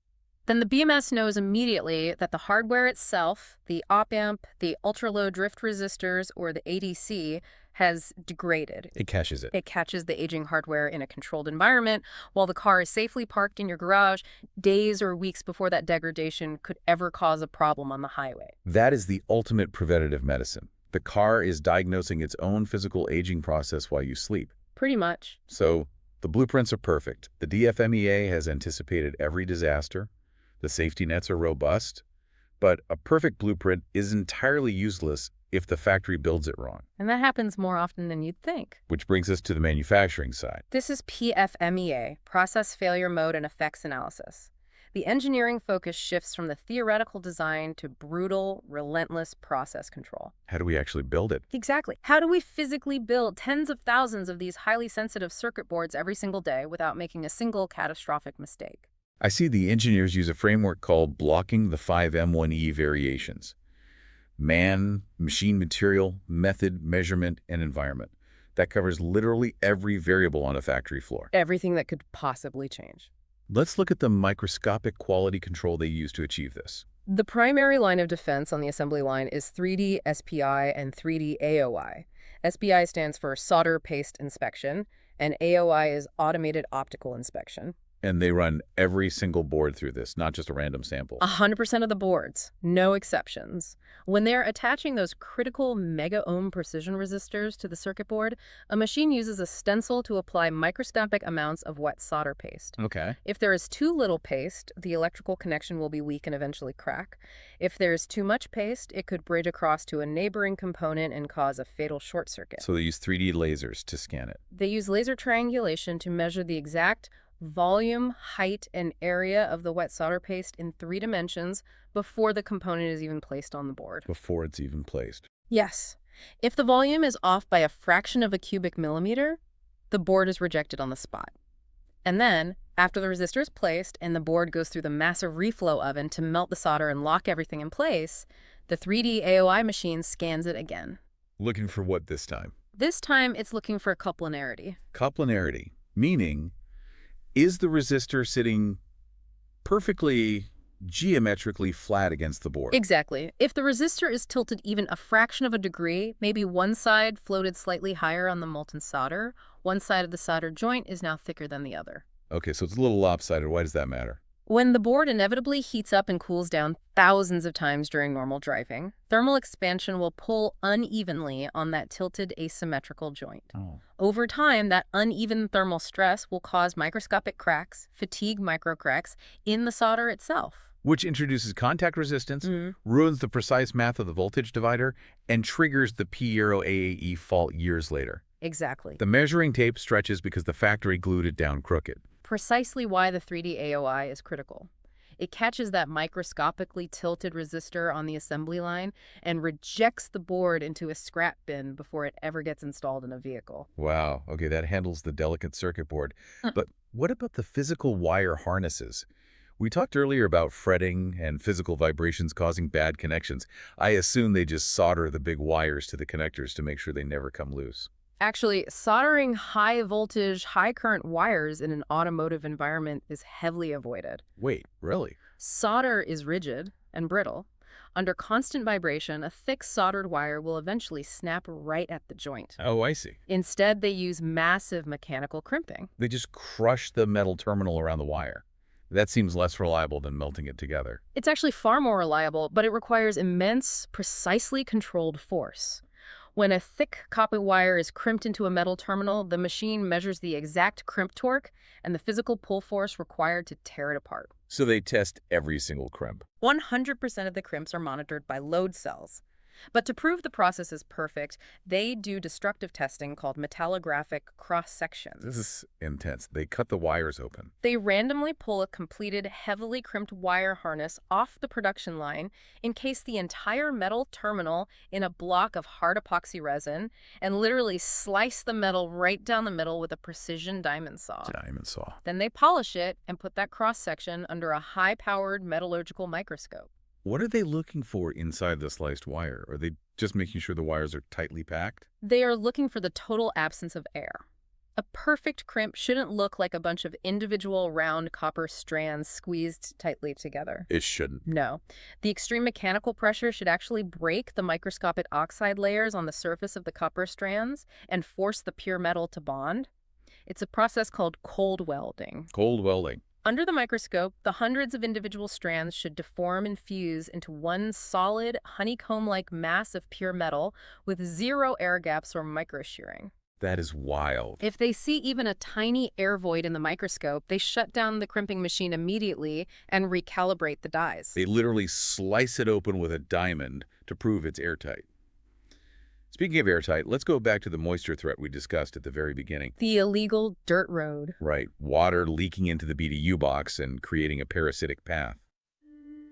then the BMS knows immediately that the hardware itself, the op-amp, the ultra-low drift resistors, or the ADC, has degraded. it caches it. It catches the aging hardware in a controlled environment while the car is safely parked in your garage days or weeks before that degradation could ever cause a problem on the highway. That is the ultimate preventative medicine. The car is diagnosing its own physical aging process while you sleep. Pretty much. So the blueprints are perfect. The DFMEA has anticipated every disaster. The safety nets are robust. But a perfect blueprint is entirely useless if the factory builds it wrong. And that happens more often than you'd think. Which brings us to the manufacturing side. This is PFMEA, Process Failure Mode and Effects Analysis. The engineering focus shifts from the theoretical design to brutal, relentless process control. How do we actually build it? Exactly. How do we physically build tens of thousands of these highly sensitive circuit boards every single day without making a single catastrophic mistake? I see the engineers use a framework called blocking the 5M1E variations. Man, machine material, method, measurement, and environment. That covers literally every variable on a factory floor. Everything that could possibly change. Let's look at the microscopic quality control they use to achieve this. The primary line of defense on the assembly line is 3D SPI and 3D AOI. SPI stands for solder paste inspection, and AOI is automated optical inspection. And they run every single board through this, not just a random sample. 100% of the boards, no exceptions. When they're attaching those critical mega-ohm precision resistors to the circuit board, a machine uses a stencil to apply microscopic amounts of wet solder paste. Okay. If there is too little paste, the electrical connection will be weak and eventually crack. If there's too much paste, it could bridge across to a neighboring component and cause a fatal short circuit. So they use 3D lasers to scan it. They use laser triangulation to measure the exact volume, height, and area of the wet solder paste in 3 dimensions before the component is even placed on the board. Before it's even placed. Yes. If the volume is off by a fraction of a cubic millimeter, the board is rejected on the spot. And then, after the resistor is placed and the board goes through the massive reflow oven to melt the solder and lock everything in place, the 3D AOI machine scans it again. Looking for what this time? This time, it's looking for couplinarity. Couplinarity, meaning, is the resistor sitting perfectly geometrically flat against the board? Exactly. If the resistor is tilted even a fraction of a degree, maybe one side floated slightly higher on the molten solder, one side of the solder joint is now thicker than the other. Okay, so it's a little lopsided. Why does that matter? When the board inevitably heats up and cools down thousands of times during normal driving, thermal expansion will pull unevenly on that tilted asymmetrical joint. Oh. Over time, that uneven thermal stress will cause microscopic cracks, fatigue microcracks, in the solder itself. Which introduces contact resistance, ruins the precise math of the voltage divider, and triggers the P0AAE fault years later. Exactly. The measuring tape stretches because the factory glued it down crooked. Precisely why the 3D AOI is critical. It catches that microscopically tilted resistor on the assembly line and rejects the board into a scrap bin before it ever gets installed in a vehicle. Wow, okay, that handles the delicate circuit board. But what about the physical wire harnesses? We talked earlier about fretting and physical vibrations causing bad connections. I assume they just solder the big wires to the connectors to make sure they never come loose. Actually, soldering high-voltage, high-current wires in an automotive environment is heavily avoided. Wait, really? Solder is rigid and brittle. Under constant vibration, a thick soldered wire will eventually snap right at the joint. Oh, I see. Instead, they use massive mechanical crimping. They just crush the metal terminal around the wire. That seems less reliable than melting it together. It's actually far more reliable, but it requires immense, precisely controlled force. When a thick copper wire is crimped into a metal terminal, the machine measures the exact crimp torque and the physical pull force required to tear it apart. So they test every single crimp. 100% of the crimps are monitored by load cells. But to prove the process is perfect, they do destructive testing called metallographic cross-sections. This is intense. They cut the wires open. They randomly pull a completed, heavily crimped wire harness off the production line, encase the entire metal terminal in a block of hard epoxy resin, and literally slice the metal right down the middle with a precision diamond saw. Diamond saw. Then they polish it and put that cross-section under a high-powered metallurgical microscope. What are they looking for inside the sliced wire? Are they just making sure the wires are tightly packed? They are looking for the total absence of air. A perfect crimp shouldn't look like a bunch of individual round copper strands squeezed tightly together. It shouldn't. No. The extreme mechanical pressure should actually break the microscopic oxide layers on the surface of the copper strands and force the pure metal to bond. It's a process called cold welding. Cold welding. Under the microscope, the hundreds of individual strands should deform and fuse into one solid, honeycomb-like mass of pure metal with zero air gaps or microshearing. That is wild. If they see even a tiny air void in the microscope, they shut down the crimping machine immediately and recalibrate the dies. They literally slice it open with a diamond to prove it's airtight. Speaking of airtight, let's go back to the moisture threat we discussed at the very beginning. The illegal dirt road. Right. Water leaking into the BDU box and creating a parasitic path.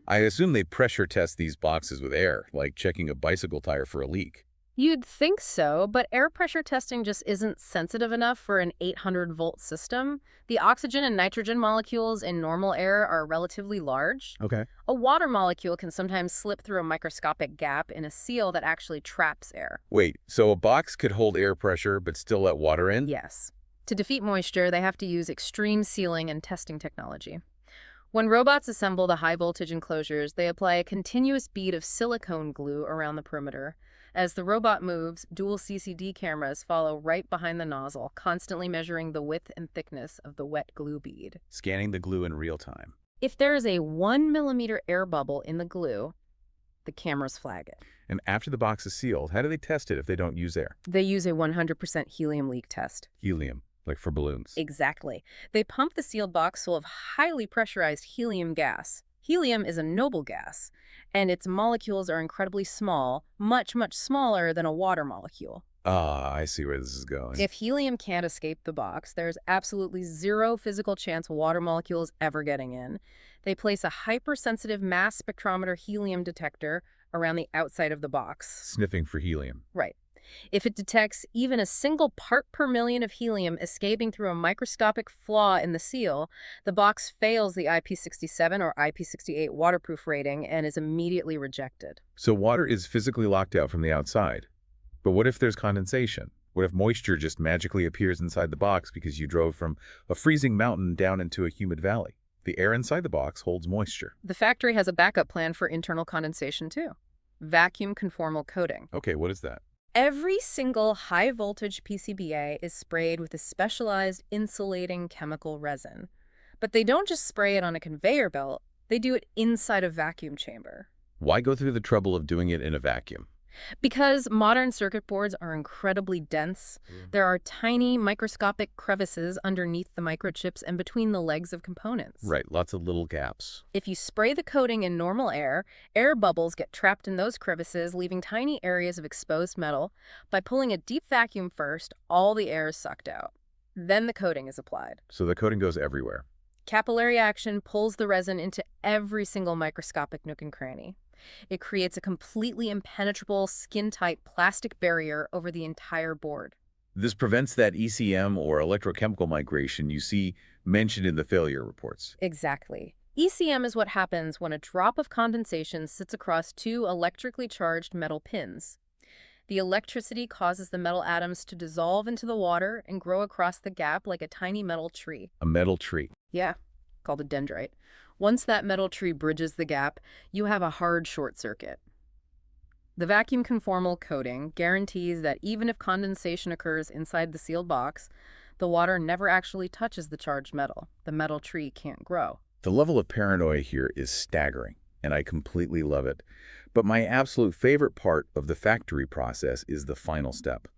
I assume they pressure test these boxes with air, like checking a bicycle tire for a leak. You'd think so, but air pressure testing just isn't sensitive enough for an 800-volt system. The oxygen and nitrogen molecules in normal air are relatively large. Okay. A water molecule can sometimes slip through a microscopic gap in a seal that actually traps air. Wait, so a box could hold air pressure but still let water in? Yes. To defeat moisture, they have to use extreme sealing and testing technology. When robots assemble the high-voltage enclosures, they apply a continuous bead of silicone glue around the perimeter. As the robot moves, dual CCD cameras follow right behind the nozzle, constantly measuring the width and thickness of the wet glue bead. Scanning the glue in real time. If there is a 1 millimeter air bubble in the glue, the cameras flag it. And after the box is sealed, how do they test it if they don't use air? They use a 100% helium leak test. Helium, like for balloons. Exactly. They pump the sealed box full of highly pressurized helium gas. Helium is a noble gas, and its molecules are incredibly small, much, much smaller than a water molecule. Ah, I see where this is going. If helium can't escape the box, there's absolutely zero physical chance water molecules ever getting in. They place a hypersensitive mass spectrometer helium detector around the outside of the box. Sniffing for helium. Right. If it detects even a single part per million of helium escaping through a microscopic flaw in the seal, the box fails the IP67 or IP68 waterproof rating and is immediately rejected. So water is physically locked out from the outside. But what if there's condensation? What if moisture just magically appears inside the box because you drove from a freezing mountain down into a humid valley? The air inside the box holds moisture. The factory has a backup plan for internal condensation too. Vacuum conformal coating. Okay, what is that? Every single high-voltage PCBA is sprayed with a specialized insulating chemical resin. But they don't just spray it on a conveyor belt, they do it inside a vacuum chamber. Why go through the trouble of doing it in a vacuum? Because modern circuit boards are incredibly dense, there are tiny microscopic crevices underneath the microchips and between the legs of components. Right, lots of little gaps. If you spray the coating in normal air, air bubbles get trapped in those crevices, leaving tiny areas of exposed metal. By pulling a deep vacuum first, all the air is sucked out. Then the coating is applied. So the coating goes everywhere. Capillary action pulls the resin into every single microscopic nook and cranny. It creates a completely impenetrable, skin-tight plastic barrier over the entire board. This prevents that ECM or electrochemical migration you see mentioned in the failure reports. Exactly. ECM is what happens when a drop of condensation sits across two electrically charged metal pins. The electricity causes the metal atoms to dissolve into the water and grow across the gap like a tiny metal tree. A metal tree. Yeah, called a dendrite. Once that metal tree bridges the gap, you have a hard short circuit. The vacuum conformal coating guarantees that even if condensation occurs inside the sealed box, the water never actually touches the charged metal. The metal tree can't grow. The level of paranoia here is staggering, and I completely love it. But my absolute favorite part of the factory process is the final step.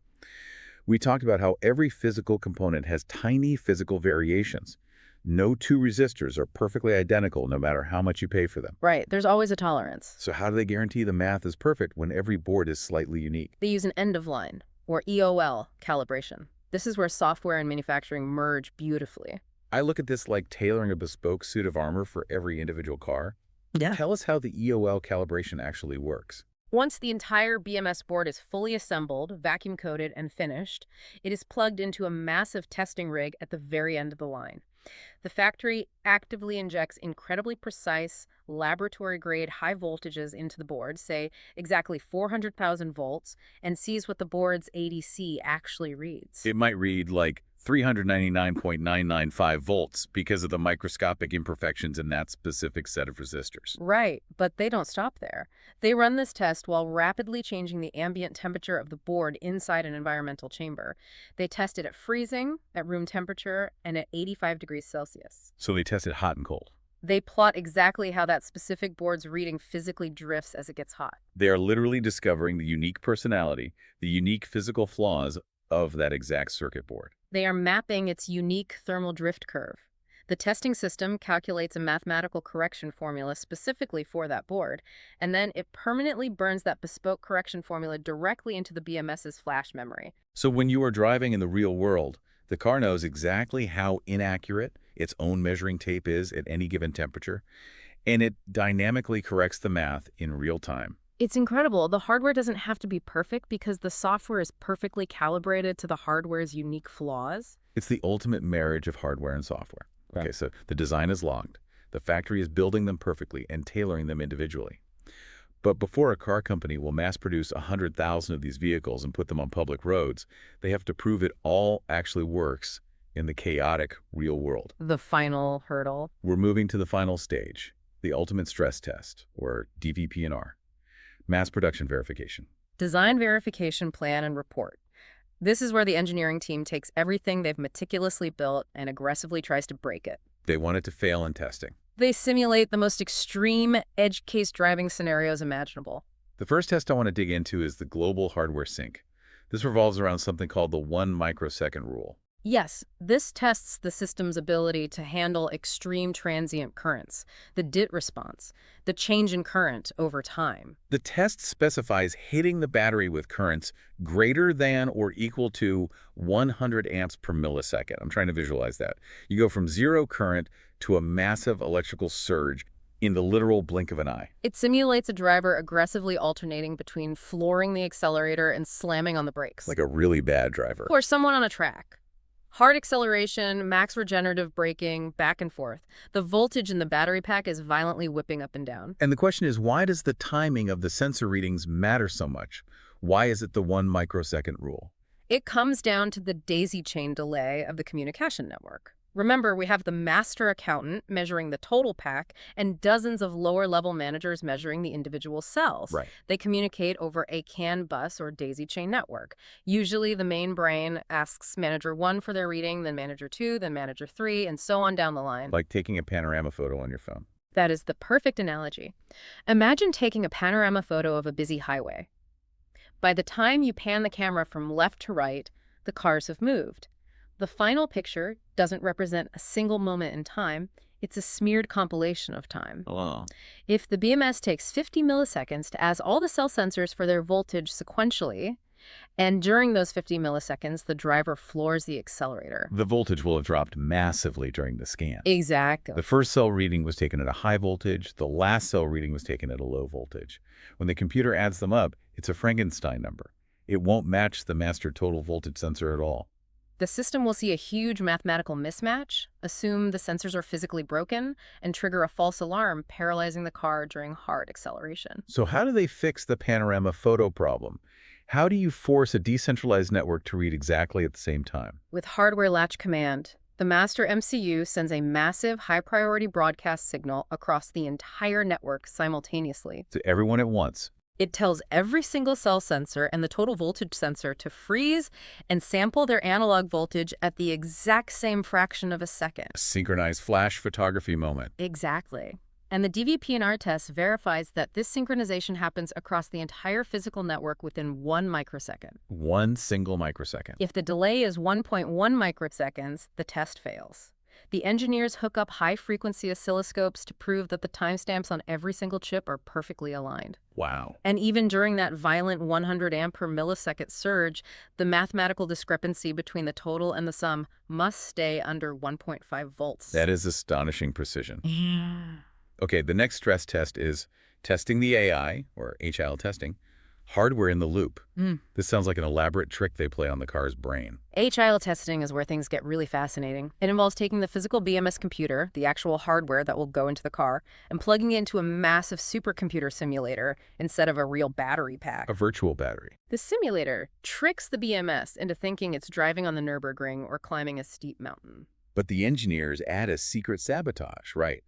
We talked about how every physical component has tiny physical variations. No two resistors are perfectly identical no matter how much you pay for them. Right, there's always a tolerance. So how do they guarantee the math is perfect when every board is slightly unique? They use an end-of-line, or EOL, calibration. This is where software and manufacturing merge beautifully. I look at this like tailoring a bespoke suit of armor for every individual car. Yeah. Tell us how the EOL calibration actually works. Once the entire BMS board is fully assembled, vacuum-coated, and finished, it is plugged into a massive testing rig at the very end of the line. The factory actively injects incredibly precise, laboratory-grade high voltages into the board, say exactly 400,000 volts, and sees what the board's ADC actually reads. It might read like 399.995 volts because of the microscopic imperfections in that specific set of resistors. Right, but they don't stop there. They run this test while rapidly changing the ambient temperature of the board inside an environmental chamber. They test it at freezing, at room temperature, and at 85 degrees Celsius. So they test it hot and cold. They plot exactly how that specific board's reading physically drifts as it gets hot. They are literally discovering the unique personality, the unique physical flaws of that exact circuit board. They are mapping its unique thermal drift curve. The testing system calculates a mathematical correction formula specifically for that board, and then it permanently burns that bespoke correction formula directly into the BMS's flash memory. So when you are driving in the real world, the car knows exactly how inaccurate its own measuring tape is at any given temperature, and it dynamically corrects the math in real time. It's incredible. The hardware doesn't have to be perfect because the software is perfectly calibrated to the hardware's unique flaws. It's the ultimate marriage of hardware and software. Yeah. Okay, so the design is logged. The factory is building them perfectly and tailoring them individually. But before a car company will mass produce 100,000 of these vehicles and put them on public roads, they have to prove it all actually works in the chaotic real world. The final hurdle. We're moving to the final stage, the ultimate stress test, or DVP&R. Mass production verification. Design verification plan and report. This is where the engineering team takes everything they've meticulously built and aggressively tries to break it. They want it to fail in testing. They simulate the most extreme edge case driving scenarios imaginable. The first test I want to dig into is the global hardware sync. This revolves around something called the 1 microsecond rule. Yes, this tests the system's ability to handle extreme transient currents, the DIT response, the change in current over time. The test specifies hitting the battery with currents greater than or equal to 100 amps per millisecond. I'm trying to visualize that. You go from zero current to a massive electrical surge in the literal blink of an eye. It simulates a driver aggressively alternating between flooring the accelerator and slamming on the brakes. Like a really bad driver. Or someone on a track. Hard acceleration, max regenerative braking, back and forth. The voltage in the battery pack is violently whipping up and down. And the question is, why does the timing of the sensor readings matter so much? Why is it the 1 microsecond rule? It comes down to the daisy chain delay of the communication network. Remember, we have the master accountant measuring the total pack and dozens of lower-level managers measuring the individual cells. Right. They communicate over a CAN bus or daisy chain network. Usually, the main brain asks manager 1 for their reading, then manager 2, then manager 3, and so on down the line. Like taking a panorama photo on your phone. That is the perfect analogy. Imagine taking a panorama photo of a busy highway. By the time you pan the camera from left to right, the cars have moved. The final picture doesn't represent a single moment in time. It's a smeared compilation of time. Oh. If the BMS takes 50 milliseconds to ask all the cell sensors for their voltage sequentially, and during those 50 milliseconds, the driver floors the accelerator. The voltage will have dropped massively during the scan. Exactly. The first cell reading was taken at a high voltage. The last cell reading was taken at a low voltage. When the computer adds them up, it's a Frankenstein number. It won't match the master total voltage sensor at all. The system will see a huge mathematical mismatch, assume the sensors are physically broken, and trigger a false alarm, paralyzing the car during hard acceleration. So how do they fix the panorama photo problem? How do you force a decentralized network to read exactly at the same time? With hardware latch command, the master MCU sends a massive high-priority broadcast signal across the entire network simultaneously. To everyone at once. It tells every single cell sensor and the total voltage sensor to freeze and sample their analog voltage at the exact same fraction of a second. A synchronized flash photography moment. Exactly. And the DVP&R test verifies that this synchronization happens across the entire physical network within 1 microsecond. 1 single microsecond. If the delay is 1.1 microseconds, the test fails. The engineers hook up high-frequency oscilloscopes to prove that the timestamps on every single chip are perfectly aligned. Wow. And even during that violent 100 amp per millisecond surge, the mathematical discrepancy between the total and the sum must stay under 1.5 volts. That is astonishing precision. Yeah. Okay, the next stress test is testing the AI, or HIL testing, hardware in the loop. This sounds like an elaborate trick they play on the car's brain. HIL testing is where things get really fascinating. It involves taking the physical BMS computer, the actual hardware that will go into the car, and plugging it into a massive supercomputer simulator instead of a real battery pack. A virtual battery. The simulator tricks the BMS into thinking it's driving on the Nürburgring or climbing a steep mountain. But the engineers add a secret sabotage, right?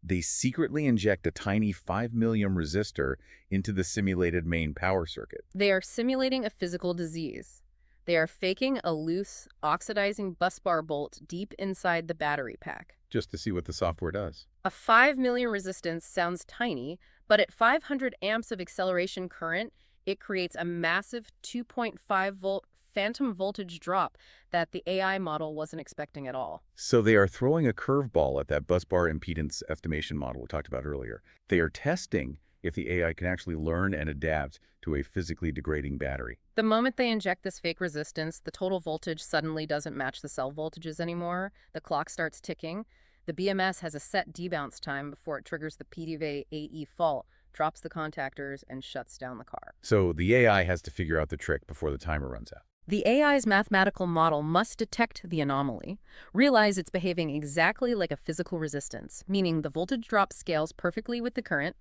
They secretly inject a tiny 5 million resistor into the simulated main power circuit. They are simulating a physical disease. They are faking a loose, oxidizing busbar bolt deep inside the battery pack. Just to see what the software does. A 5 million resistance sounds tiny, but at 500 amps of acceleration current, it creates a massive 2.5 volt phantom voltage drop that the AI model wasn't expecting at all. So they are throwing a curveball at that busbar impedance estimation model we talked about earlier. They are testing if the AI can actually learn and adapt to a physically degrading battery. The moment they inject this fake resistance, the total voltage suddenly doesn't match the cell voltages anymore. The clock starts ticking. The BMS has a set debounce time before it triggers the P0BFA8E fault, drops the contactors, and shuts down the car. So the AI has to figure out the trick before the timer runs out. The AI's mathematical model must detect the anomaly, realize it's behaving exactly like a physical resistance, meaning the voltage drop scales perfectly with the current,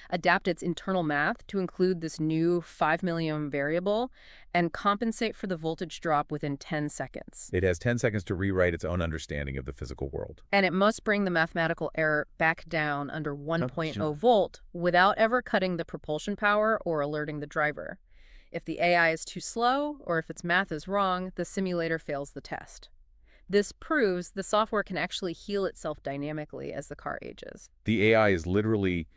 adapt its internal math to include this new 5 million variable, and compensate for the voltage drop within 10 seconds. It has 10 seconds to rewrite its own understanding of the physical world. And it must bring the mathematical error back down under 1.0 volt without ever cutting the propulsion power or alerting the driver. If the AI is too slow, or if its math is wrong, the simulator fails the test. This proves the software can actually heal itself dynamically as the car ages. The AI is literally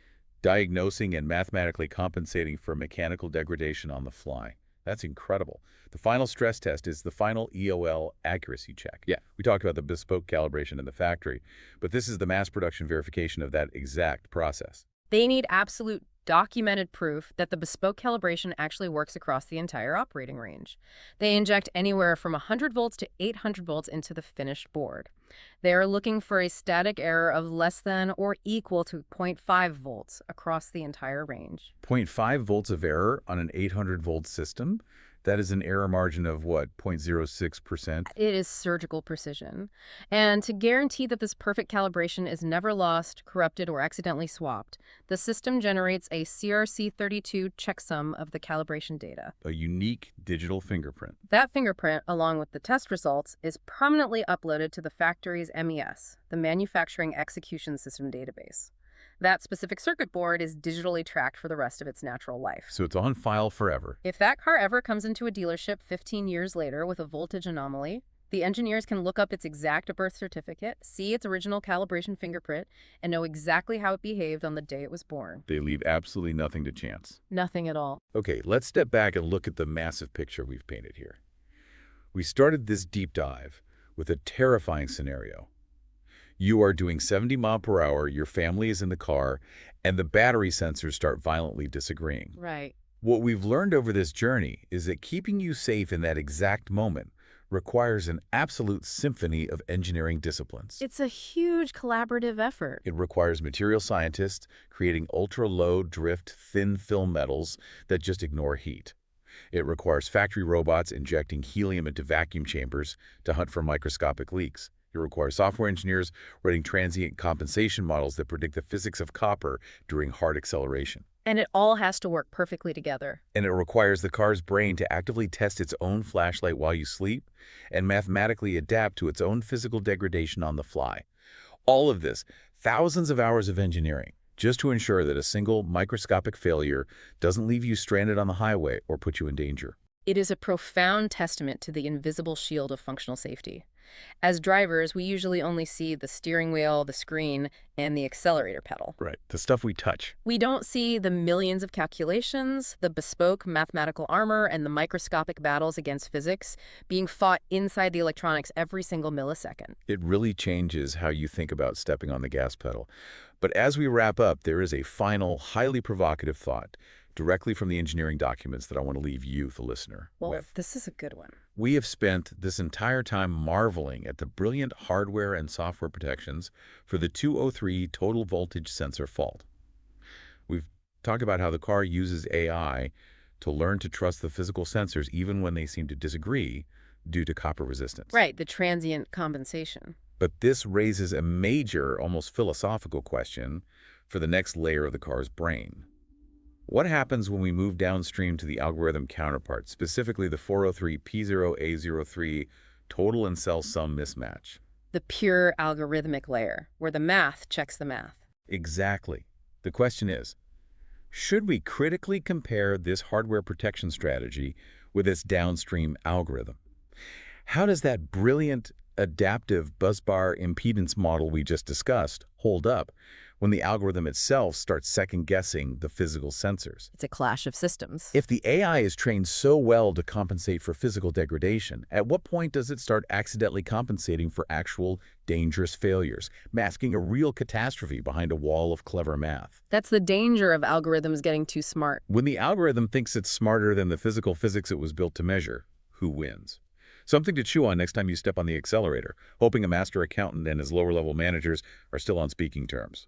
diagnosing and mathematically compensating for mechanical degradation on the fly. That's incredible. The final stress test is the final EOL accuracy check. Yeah, we talked about the bespoke calibration in the factory, but this is the mass production verification of that exact process. They need absolute documented proof that the bespoke calibration actually works across the entire operating range. They inject anywhere from 100 volts to 800 volts into the finished board. They are looking for a static error of less than or equal to zero point 0.5 volts across the entire range. zero point 0.5 volts of error on an 800-volt system? That is an error margin of what, 0.06%? It is surgical precision. And to guarantee that this perfect calibration is never lost, corrupted, or accidentally swapped, the system generates a CRC32 checksum of the calibration data. A unique digital fingerprint. That fingerprint, along with the test results, is permanently uploaded to the factory's MES, the Manufacturing Execution System database. That specific circuit board is digitally tracked for the rest of its natural life. So it's on file forever. If that car ever comes into a dealership 15 years later with a voltage anomaly, the engineers can look up its exact birth certificate, see its original calibration fingerprint, and know exactly how it behaved on the day it was born. They leave absolutely nothing to chance. Nothing at all. Okay, let's step back and look at the massive picture we've painted here. We started this deep dive with a terrifying scenario. You are doing 70 miles per hour, your family is in the car, and the battery sensors start violently disagreeing. Right. What we've learned over this journey is that keeping you safe in that exact moment requires an absolute symphony of engineering disciplines. It's a huge collaborative effort. It requires material scientists creating ultra-low drift, thin film metals that just ignore heat. It requires factory robots injecting helium into vacuum chambers to hunt for microscopic leaks. It requires software engineers writing transient compensation models that predict the physics of copper during hard acceleration. And it all has to work perfectly together. And it requires the car's brain to actively test its own flashlight while you sleep and mathematically adapt to its own physical degradation on the fly. All of this, thousands of hours of engineering, just to ensure that a single microscopic failure doesn't leave you stranded on the highway or put you in danger. It is a profound testament to the invisible shield of functional safety. As drivers, we usually only see the steering wheel, the screen, and the accelerator pedal. Right, the stuff we touch. We don't see the millions of calculations, the bespoke mathematical armor, and the microscopic battles against physics being fought inside the electronics every single millisecond. It really changes how you think about stepping on the gas pedal. But as we wrap up, there is a final, highly provocative thought directly from the engineering documents that I want to leave you, the listener, with. This is a good one. We have spent this entire time marveling at the brilliant hardware and software protections for the 203 total voltage sensor fault. We've talked about how the car uses AI to learn to trust the physical sensors even when they seem to disagree due to copper resistance. Right, the transient compensation. But this raises a major, almost philosophical question for the next layer of the car's brain. What happens when we move downstream to the algorithm counterpart, specifically the 403 P0A8E total and cell sum mismatch? The pure algorithmic layer, where the math checks the math. Exactly. The question is, should we critically compare this hardware protection strategy with its downstream algorithm? How does that brilliant adaptive busbar impedance model we just discussed hold up when the algorithm itself starts second-guessing the physical sensors? It's a clash of systems. If the AI is trained so well to compensate for physical degradation, at what point does it start accidentally compensating for actual dangerous failures, masking a real catastrophe behind a wall of clever math? That's the danger of algorithms getting too smart. When the algorithm thinks it's smarter than the physical physics it was built to measure, who wins? Something to chew on next time you step on the accelerator, hoping a master accountant and his lower-level managers are still on speaking terms.